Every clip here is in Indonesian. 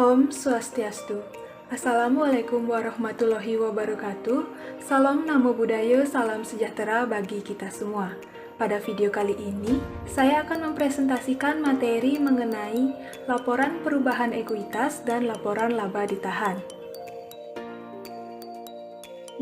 Om Swastiastu. Assalamualaikum warahmatullahi wabarakatuh. Salam Namo Buddhaya, salam sejahtera bagi kita semua. Pada video kali ini, saya akan mempresentasikan materi mengenai laporan perubahan ekuitas dan laporan laba ditahan.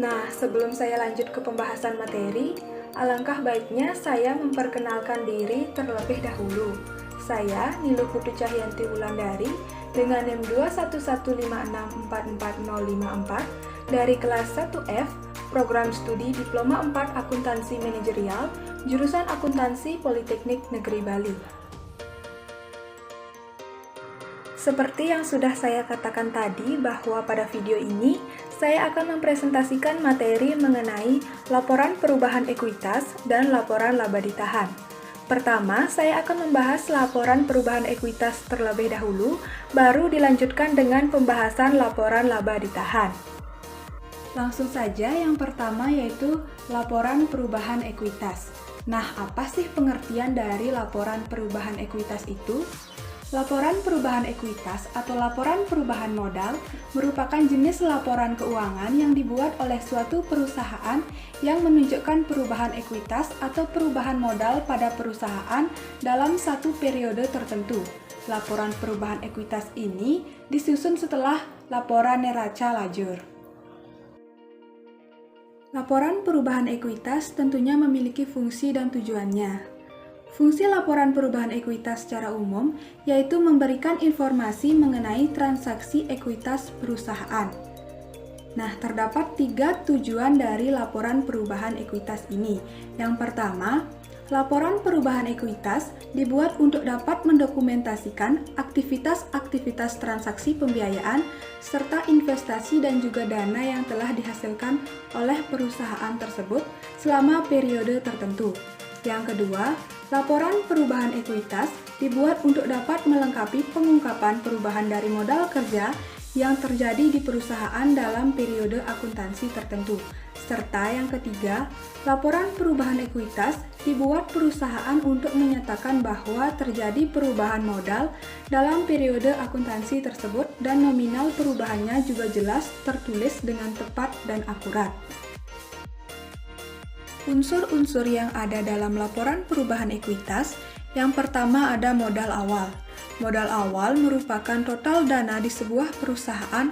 Nah, sebelum saya lanjut ke pembahasan materi, alangkah baiknya saya memperkenalkan diri terlebih dahulu. Saya Niluh Putu Cahyanti Wulandari dengan NIM 21156444054 dari kelas 1F, Program Studi Diploma 4 Akuntansi Manajerial, jurusan Akuntansi Politeknik Negeri Bali. Seperti yang sudah saya katakan tadi bahwa pada video ini saya akan mempresentasikan materi mengenai laporan perubahan ekuitas dan laporan laba ditahan. Pertama, saya akan membahas laporan perubahan ekuitas terlebih dahulu, baru dilanjutkan dengan pembahasan laporan laba ditahan. Langsung saja, yang pertama yaitu laporan perubahan ekuitas. Nah, apa sih pengertian dari laporan perubahan ekuitas itu? Laporan perubahan ekuitas atau laporan perubahan modal merupakan jenis laporan keuangan yang dibuat oleh suatu perusahaan yang menunjukkan perubahan ekuitas atau perubahan modal pada perusahaan dalam satu periode tertentu. Laporan perubahan ekuitas ini disusun setelah laporan neraca lajur. Laporan perubahan ekuitas tentunya memiliki fungsi dan tujuannya. Fungsi laporan perubahan ekuitas secara umum yaitu memberikan informasi mengenai transaksi ekuitas perusahaan. Nah, terdapat 3 tujuan dari laporan perubahan ekuitas ini. Yang pertama, laporan perubahan ekuitas dibuat untuk dapat mendokumentasikan aktivitas-aktivitas transaksi pembiayaan serta investasi dan juga dana yang telah dihasilkan oleh perusahaan tersebut selama periode tertentu. Yang kedua, laporan perubahan ekuitas dibuat untuk dapat melengkapi pengungkapan perubahan dari modal kerja yang terjadi di perusahaan dalam periode akuntansi tertentu. Serta yang ketiga, laporan perubahan ekuitas dibuat perusahaan untuk menyatakan bahwa terjadi perubahan modal dalam periode akuntansi tersebut dan nominal perubahannya juga jelas tertulis dengan tepat dan akurat. Unsur-unsur yang ada dalam laporan perubahan ekuitas, yang pertama ada modal awal. Modal awal merupakan total dana di sebuah perusahaan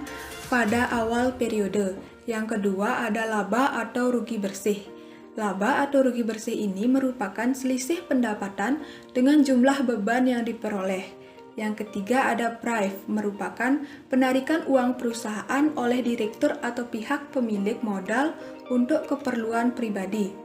pada awal periode. Yang kedua ada laba atau rugi bersih. Laba atau rugi bersih ini merupakan selisih pendapatan dengan jumlah beban yang diperoleh. Yang ketiga ada prive, merupakan penarikan uang perusahaan oleh direktur atau pihak pemilik modal untuk keperluan pribadi.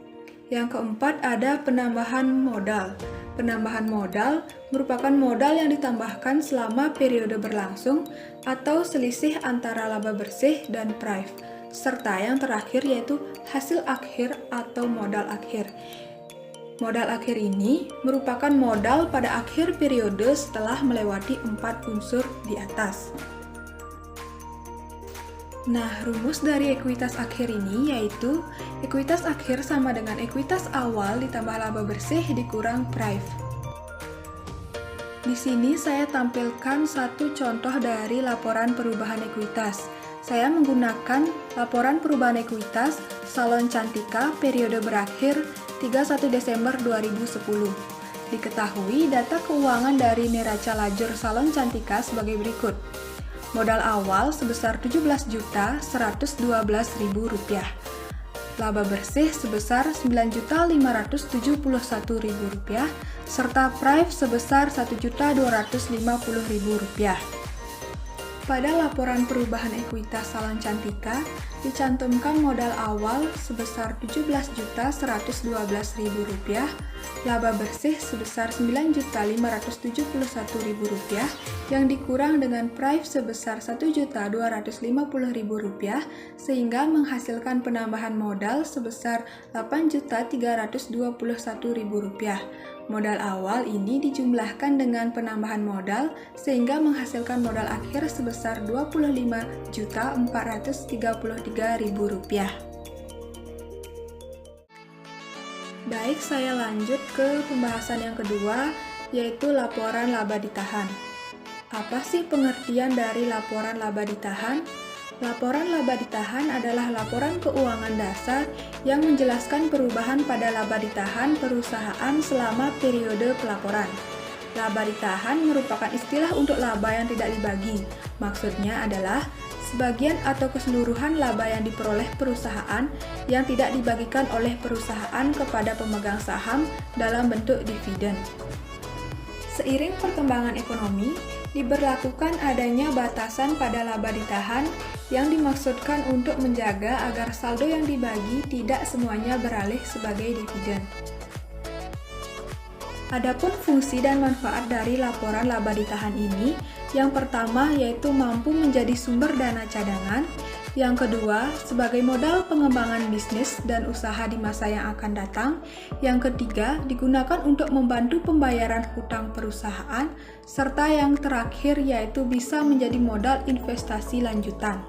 Yang keempat ada penambahan modal. Penambahan modal merupakan modal yang ditambahkan selama periode berlangsung atau selisih antara laba bersih dan prive. Serta yang terakhir yaitu hasil akhir atau modal akhir. Modal akhir ini merupakan modal pada akhir periode setelah melewati 4 unsur di atas. Nah, rumus dari ekuitas akhir ini yaitu ekuitas akhir sama dengan ekuitas awal ditambah laba bersih dikurang prive. Di sini saya tampilkan satu contoh dari laporan perubahan ekuitas. Saya menggunakan laporan perubahan ekuitas Salon Cantika periode berakhir 31 Desember 2010. Diketahui data keuangan dari neraca lajur Salon Cantika sebagai berikut. Modal awal sebesar Rp17.112.000. Laba bersih sebesar Rp9.571.000 serta prive sebesar Rp1.250.000. Pada laporan perubahan ekuitas Salon Cantika dicantumkan modal awal sebesar Rp17.112.000, laba bersih sebesar Rp9.571.000 yang dikurang dengan prive sebesar Rp1.250.000 sehingga menghasilkan penambahan modal sebesar Rp8.321.000. Modal awal ini dijumlahkan dengan penambahan modal sehingga menghasilkan modal akhir sebesar Rp25.433.000. Baik, saya lanjut ke pembahasan yang kedua, yaitu laporan laba ditahan. Apa sih pengertian dari laporan laba ditahan? Laporan laba ditahan adalah laporan keuangan dasar yang menjelaskan perubahan pada laba ditahan perusahaan selama periode pelaporan. Laba ditahan merupakan istilah untuk laba yang tidak dibagi. Maksudnya adalah sebagian atau keseluruhan laba yang diperoleh perusahaan yang tidak dibagikan oleh perusahaan kepada pemegang saham dalam bentuk dividen. Seiring perkembangan ekonomi, diberlakukan adanya batasan pada laba ditahan yang dimaksudkan untuk menjaga agar saldo yang dibagi tidak semuanya beralih sebagai dividen. Adapun fungsi dan manfaat dari laporan laba ditahan ini, yang pertama yaitu mampu menjadi sumber dana cadangan, yang kedua sebagai modal pengembangan bisnis dan usaha di masa yang akan datang, yang ketiga digunakan untuk membantu pembayaran hutang perusahaan, serta yang terakhir yaitu bisa menjadi modal investasi lanjutan.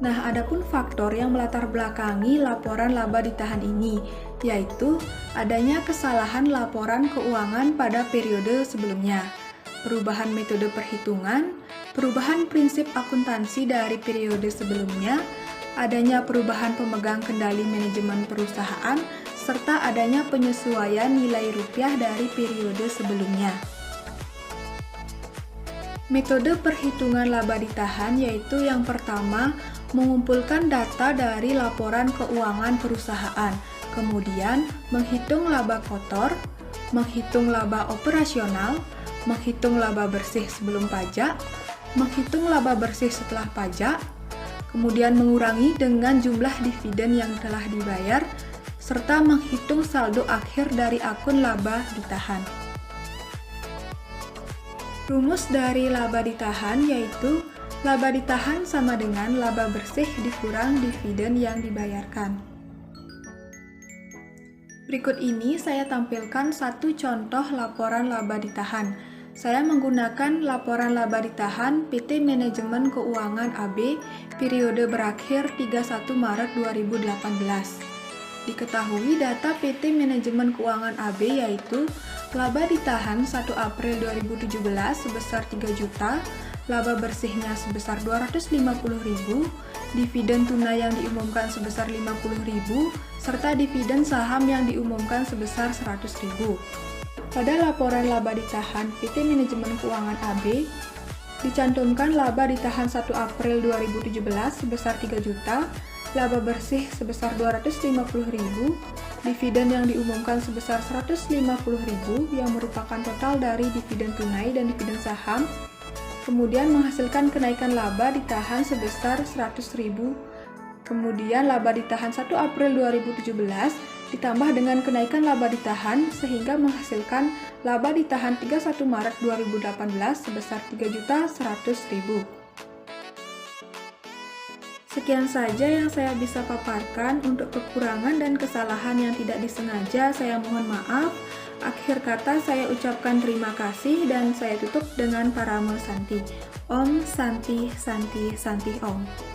Nah, adapun faktor yang melatar belakangi laporan laba ditahan ini, yaitu adanya kesalahan laporan keuangan pada periode sebelumnya, perubahan metode perhitungan, perubahan prinsip akuntansi dari periode sebelumnya, adanya perubahan pemegang kendali manajemen perusahaan, serta adanya penyesuaian nilai rupiah dari periode sebelumnya. Metode perhitungan laba ditahan yaitu yang pertama, mengumpulkan data dari laporan keuangan perusahaan, kemudian menghitung laba kotor, menghitung laba operasional, menghitung laba bersih sebelum pajak, menghitung laba bersih setelah pajak, kemudian mengurangi dengan jumlah dividen yang telah dibayar, serta menghitung saldo akhir dari akun laba ditahan. Rumus dari laba ditahan yaitu laba ditahan sama dengan laba bersih dikurang dividen yang dibayarkan. Berikut ini saya tampilkan satu contoh laporan laba ditahan. Saya menggunakan laporan laba ditahan PT Manajemen Keuangan AB periode berakhir 31 Maret 2018. Diketahui data PT Manajemen Keuangan AB yaitu laba ditahan 1 April 2017 sebesar 3 juta, laba bersihnya sebesar 250.000, dividen tunai yang diumumkan sebesar 50.000, serta dividen saham yang diumumkan sebesar 100.000. Pada laporan laba ditahan PT Manajemen Keuangan AB, dicantumkan laba ditahan 1 April 2017 sebesar 3 juta, laba bersih sebesar 250.000, dividen yang diumumkan sebesar 150.000 yang merupakan total dari dividen tunai dan dividen saham, kemudian menghasilkan kenaikan laba ditahan sebesar 100.000, kemudian laba ditahan 1 April 2017 ditambah dengan kenaikan laba ditahan sehingga menghasilkan laba ditahan 31 Maret 2018 sebesar 3.100.000. Sekian saja yang saya bisa paparkan. Untuk kekurangan dan kesalahan yang tidak disengaja, saya mohon maaf. Akhir kata saya ucapkan terima kasih dan saya tutup dengan Parame Santi. Om Santi Santi Santi Om.